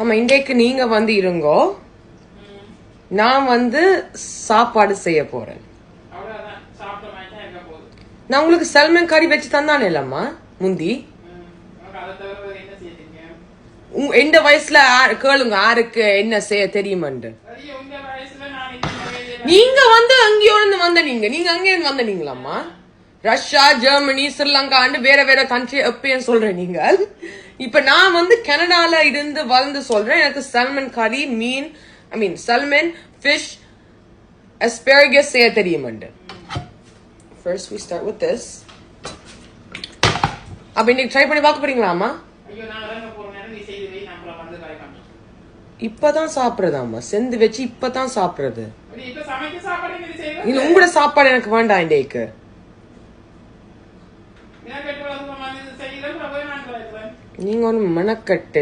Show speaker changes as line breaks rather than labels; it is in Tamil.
ஆமா இன்றைக்கு நீங்க வந்து இருங்கோ, நான் வந்து சாப்பாடு செய்ய போறேன். நான் உங்களுக்கு சல்மன் கறி வச்சு தந்தானே இல்லம்மா முந்தி. எந்த வயசுல கேளுங்க யாருக்கு என்ன செய்ய தெரியுமாண்டு. நீங்க வந்து அங்கேயோ இருந்து வந்த நீங்க அங்கே இருந்து வந்த நீங்களாம்மா. ரஷ்யா, ஜெர்மனி, ஸ்ரீலங்கா வேற வேற கண்ட்ரி எப்பயும் சொல்றேன் நீங்க. இப்ப நான் வந்து கனடால இருந்து வளர்ந்து சொல்றேன். எனக்கு சல்மன் கறி, மீன், சல்மன், ஃபிஷ், asparagus செய்ய தெரியுமாண்டு. First we start with this. அப்ப இன்னைக்கு ட்ரை பண்ணி பார்க்க போறீங்களாமா? இப்பதான் சாப்பிடுறதாமா, செந்து வச்சு இப்பதான் சாப்பிடுறது. உங்களோட சாப்பாடு எனக்கு வேண்டாம் இன்றைக்கு. நீங்க ஒண்ணு மெனக்கட்டு